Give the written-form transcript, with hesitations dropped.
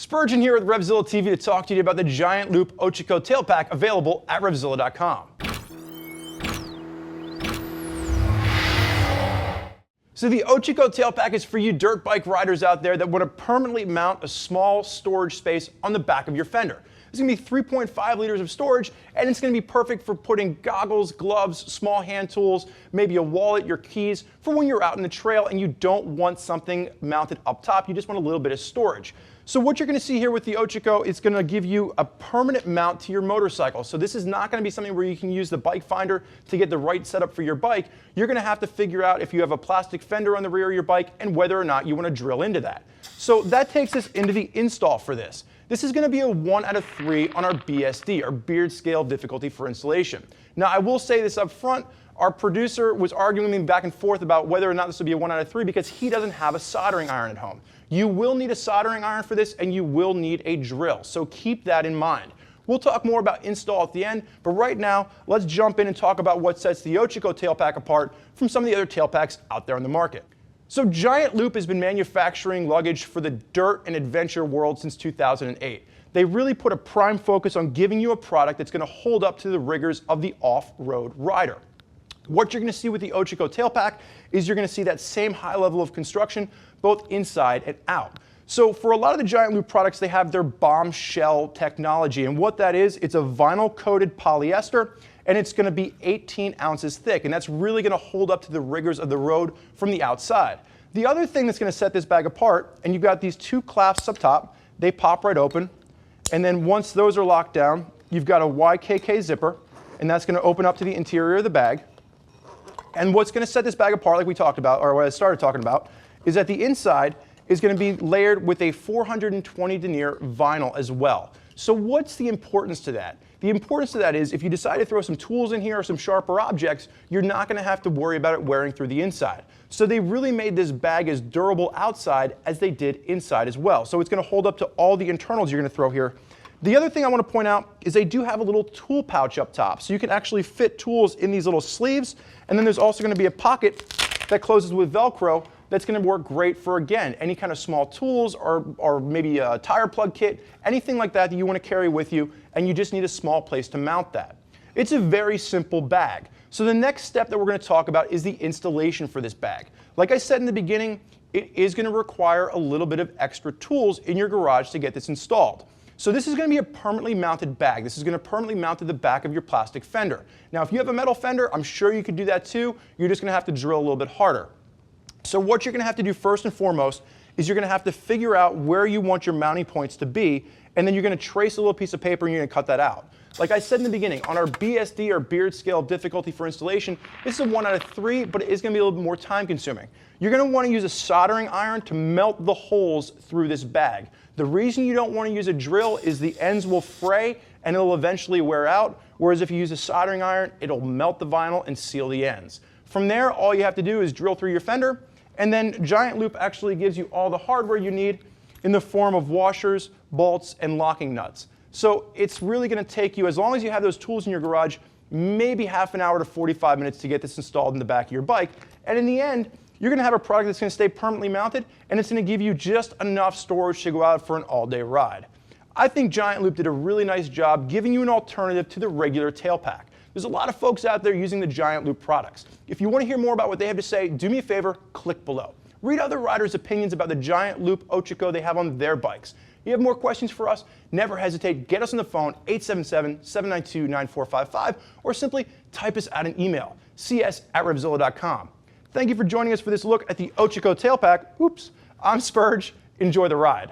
Spurgeon here with RevZilla TV to talk to you about the Giant Loop Ochoco Tailpack available at RevZilla.com. So the Ochoco Tailpack is for you dirt bike riders out there that want to permanently mount a small storage space on the back of your fender. It's going to be 3.5 liters of storage, and it's going to be perfect for putting goggles, gloves, small hand tools, maybe a wallet, your keys, for when you're out in the trail and you don't want something mounted up top. You just want a little bit of storage. So what you're going to see here with the Ochoco is going to give you a permanent mount to your motorcycle. So this is not going to be something where you can use the bike finder to get the right setup for your bike. You're going to have to figure out if you have a plastic fender on the rear of your bike and whether or not you want to drill into that. So that takes us into the install for this. This is going to be a 1 out of 3 on our BSD, our beard scale difficulty for installation. Now I will say this up front, our producer was arguing with me back and forth about whether or not this would be a 1 out of 3 because he doesn't have a soldering iron at home. You will need a soldering iron for this and you will need a drill, so keep that in mind. We'll talk more about install at the end, but right now let's jump in and talk about what sets the Ochoco Tailpack apart from some of the other tailpacks out there on the market. So Giant Loop has been manufacturing luggage for the dirt and adventure world since 2008. They really put a prime focus on giving you a product that's going to hold up to the rigors of the off-road rider. What you're going to see with the Ochoco Tailpack is you're going to see that same high level of construction both inside and out. So for a lot of the Giant Loop products, they have their bombshell technology, and what that is, it's a vinyl coated polyester, and it's going to be 18 ounces thick, and that's really going to hold up to the rigors of the road from the outside. The other thing that's going to set this bag apart, and you've got these two clasps up top, they pop right open, and then once those are locked down, you've got a YKK zipper, and that's going to open up to the interior of the bag. And what's going to set this bag apart, like we talked about, or what I started talking about, is that the inside is going to be layered with a 420 denier vinyl as well. So what's the importance to that? The importance to that is if you decide to throw some tools in here or some sharper objects, you're not going to have to worry about it wearing through the inside. So they really made this bag as durable outside as they did inside as well. So it's going to hold up to all the internals you're going to throw here. The other thing I want to point out is they do have a little tool pouch up top. So you can actually fit tools in these little sleeves. And then there's also going to be a pocket that closes with Velcro that's going to work great for, again, any kind of small tools or maybe a tire plug kit, anything like that that you want to carry with you, and you just need a small place to mount that. It's a very simple bag. So the next step that we're going to talk about is the installation for this bag. Like I said in the beginning, it is going to require a little bit of extra tools in your garage to get this installed. So this is going to be a permanently mounted bag. This is going to permanently mount to the back of your plastic fender. Now if you have a metal fender, I'm sure you could do that too. You're just going to have to drill a little bit harder. So what you're going to have to do first and foremost is you're going to have to figure out where you want your mounting points to be, and then you're going to trace a little piece of paper and you're going to cut that out. Like I said in the beginning, on our BSD or beard scale difficulty for installation, this is a 1 out of 3, but it is going to be a little bit more time consuming. You're going to want to use a soldering iron to melt the holes through this bag. The reason you don't want to use a drill is the ends will fray and it'll eventually wear out, whereas if you use a soldering iron, it'll melt the vinyl and seal the ends. From there, all you have to do is drill through your fender, and then Giant Loop actually gives you all the hardware you need in the form of washers, bolts, and locking nuts. So it's really going to take you, as long as you have those tools in your garage, maybe half an hour to 45 minutes to get this installed in the back of your bike. And in the end, you're going to have a product that's going to stay permanently mounted, and it's going to give you just enough storage to go out for an all-day ride. I think Giant Loop did a really nice job giving you an alternative to the regular tailpack. There's a lot of folks out there using the Giant Loop products. If you want to hear more about what they have to say, do me a favor, click below. Read other riders' opinions about the Giant Loop Ochoco they have on their bikes. If you have more questions for us, never hesitate. Get us on the phone, 877-792-9455, or simply type us out an email, cs@revzilla.com. Thank you for joining us for this look at the Ochoco Tailpack. Oops, I'm Spurge. Enjoy the ride.